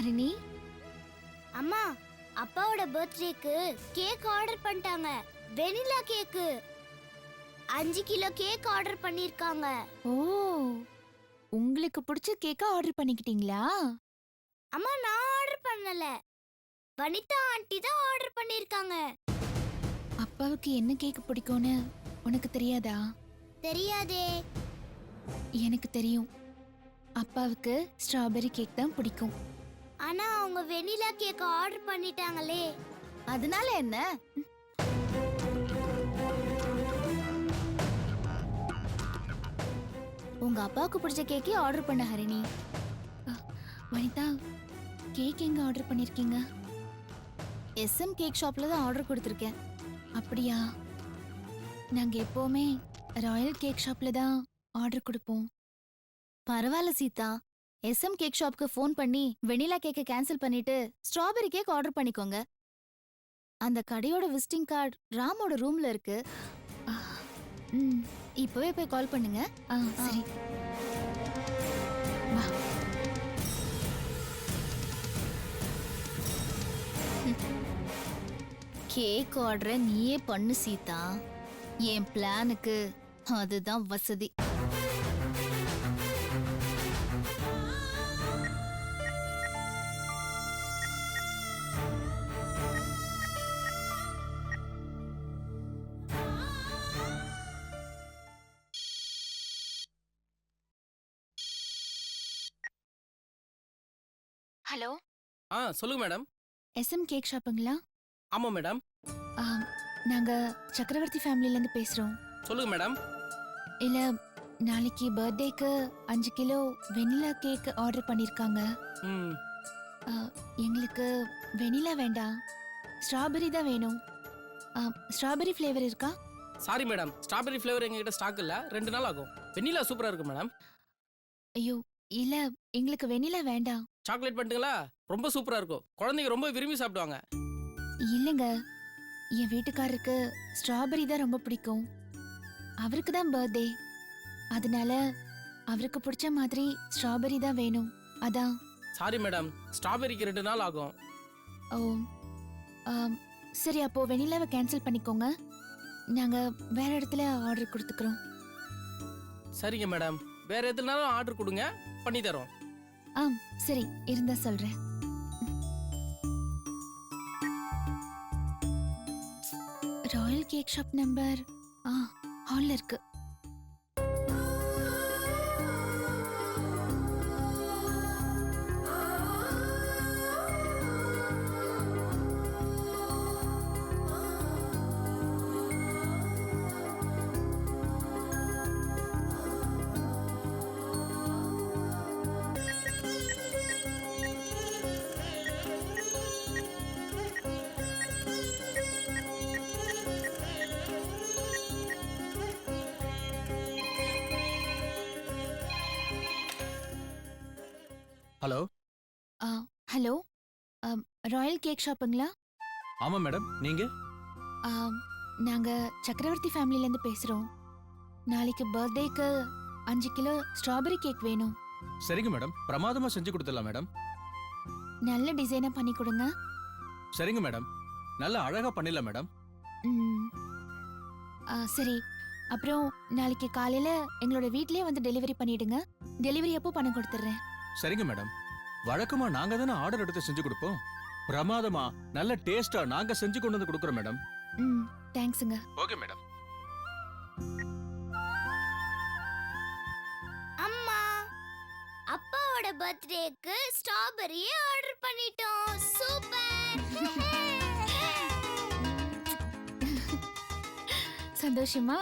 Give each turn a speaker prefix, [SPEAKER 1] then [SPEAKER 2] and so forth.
[SPEAKER 1] ஹரிணி,
[SPEAKER 2] அம்மா, அப்பாவோட பர்த்டேக்கு கேக் ஆர்டர் பண்ணிட்டாங்க. வெனிலா கேக்கு 5 கிலோ கேக் ஆர்டர் பண்ணிருக்காங்க.
[SPEAKER 1] ஓ, உங்களுக்கு பிடிச்ச கேக்க ஆர்டர் பண்ணிக்கிட்டீங்களா?
[SPEAKER 2] அம்மா, நான் ஆர்டர் பண்ணல. வனிதா ஆண்டி தான் ஆர்டர் பண்ணிருக்காங்க.
[SPEAKER 1] அப்பாவுக்கு என்ன கேக் பிடிக்கும்னு உனக்கு தெரியாதா?
[SPEAKER 2] தெரியாதே.
[SPEAKER 1] எனக்கு தெரியும். அப்பாவுக்கு ஸ்ட்ராபெரி கேக் தான் பிடிக்கும்.
[SPEAKER 2] ஆனா அவங்க வெனிலா கேக் ஆர்டர் பண்ணிட்டாங்களே.
[SPEAKER 1] அதனால என்ன? உங்க அப்பாவுக்கு பிடிச்ச கேக்கே ஆர்டர் பண்ண ஹரிணி. வனிதா, கேக் எங்க ஆர்டர் பண்ணிருக்கீங்க? எஸ்எம் கேக் ஷாப்ல தான் ஆர்டர் கொடுத்துருக்கேன். அப்படியா? நாங்க எப்பவுமே ராயல் கேக் ஷாப்ல தான் ஆர்டர் கொடுப்போம். பரவாயில்ல சீதா, எஸ்எம் கேக் ஷாப்க்கு ஃபோன் பண்ணி வெனிலா கேக்கை கேன்சல் பண்ணிட்டு ஸ்ட்ராபெரி கேக் ஆர்டர் பண்ணிக்கோங்க. அந்த கடையோட விசிட்டிங் கார்டு ராமோட ரூம்ல இருக்கு. இப்பவே போய் கால் பண்ணுங்க. சரி, வா. கேக் ஆர்டரை நீயே பண்ணு சீதா. என் பிளானுக்கு அதுதான் வசதி. ஹலோ,
[SPEAKER 3] சொல்லுங்க மேடம்.
[SPEAKER 1] எஸ்எம் கேக் ஷாப்புங்களா?
[SPEAKER 3] ஆமா மேடம்.
[SPEAKER 1] நாங்க சக்கரவர்த்தி ஃபேமிலில இருந்து பேசுறோம்.
[SPEAKER 3] சொல்லுங்க மேடம்.
[SPEAKER 1] இல்ல, நாளைக்கு பர்த்டேக்கு 5 கிலோ வெனிலா கேக் ஆர்டர் பண்ணிருக்காங்க. எங்களுக்கு வெனிலா வேண்டாம், ஸ்ட்ராபெரி தான் வேணும். ஸ்ட்ராபெரி ஃப்ளேவர் இருக்கா?
[SPEAKER 3] சாரி மேடம், ஸ்ட்ராபெரி ஃப்ளேவர் எங்ககிட்ட ஸ்டாக் இல்ல. 2 நாள் ஆகும். வெண்ணிலா சூப்பரா இருக்கு மேடம்.
[SPEAKER 1] ஐயோ, இல்ல, எங்களுக்கு வெனிலா வேண்டாம்.
[SPEAKER 3] சாக்லேட் பண்ணிட்டுங்களா? ரொம்ப சூப்பரா இருக்கும். குழந்தைங்க ரொம்ப விரும்பி சாப்பிடுவாங்க.
[SPEAKER 1] இல்லங்க, என் வீட்டுக்காரருக்கு ஸ்ட்ராபெரி தான் ரொம்ப பிடிக்கும். அவருக்கு தான் பர்த்டே, அதனால அவருக்கு பிடிச்ச மாதிரி ஸ்ட்ராபெரி தான் வேணும். அதான்.
[SPEAKER 3] சாரி மேடம், ஸ்ட்ராபெரிக்கு 2 நாள் ஆகும்.
[SPEAKER 1] ஓ, சரி, அப்போ வெனிலாவை கேன்சல் பண்ணிக்கோங்க. நாங்க வேற இடத்துல ஆர்டர் கொடுத்துக்கிறோம்.
[SPEAKER 3] சரிங்க மேடம், வேற எதுனாலும் ஆர்டர் கொடுங்க, பண்ணி தரோம்.
[SPEAKER 1] சரி, இருந்தா சொல்றேன். ராயல் கேக் ஷாப் நம்பர் ஹால்ல இருக்கு.
[SPEAKER 4] ஹலோ.
[SPEAKER 1] ஹலோ, ராயல் கேக் ஷாப்புங்களா?
[SPEAKER 4] ஆமா மேடம், நீங்க?
[SPEAKER 1] நாங்க சக்கரவர்த்தி ஃபேமிலில இருந்து பேசுறோம். நாளைக்கு பர்த்டேக்கு 5 கிலோ ஸ்ட்ராபெரி கேக் வேணும்.
[SPEAKER 4] சரிங்க மேடம், பிரமாதமா செஞ்சு கொடுத்துடலாம் மேடம்.
[SPEAKER 1] நல்ல டிசைனா பண்ணி கொடுங்க.
[SPEAKER 4] சரிங்க மேடம், நல்ல அழகா பண்ணிடலாம் மேடம்.
[SPEAKER 1] சரி, அப்புறம் நாளைக்கு காலையில எங்களோட வீட்லயே வந்து டெலிவரி பண்ணிடுங்க. டெலிவரி அப்போ பணம் கொடுத்துட்றேன்.
[SPEAKER 4] சரிங்க மேடம், வழக்கமா நாங்க தானே ஆர்டர் எடுத்து செஞ்சு கொடுப்போம். பிரமாதமா நல்ல டேஸ்டா நாங்க செஞ்சு கொண்டு வந்து கொடுக்குறோம் மேடம்.
[SPEAKER 1] தேங்க்ஸுங்க.
[SPEAKER 4] Okay madam.
[SPEAKER 2] அம்மா, அப்பாவோட பர்த்டேக்கு ஸ்ட்ராபெரி ஆர்டர் பண்ணிட்டோம். சூப்பர்.
[SPEAKER 1] சந்தோஷமா?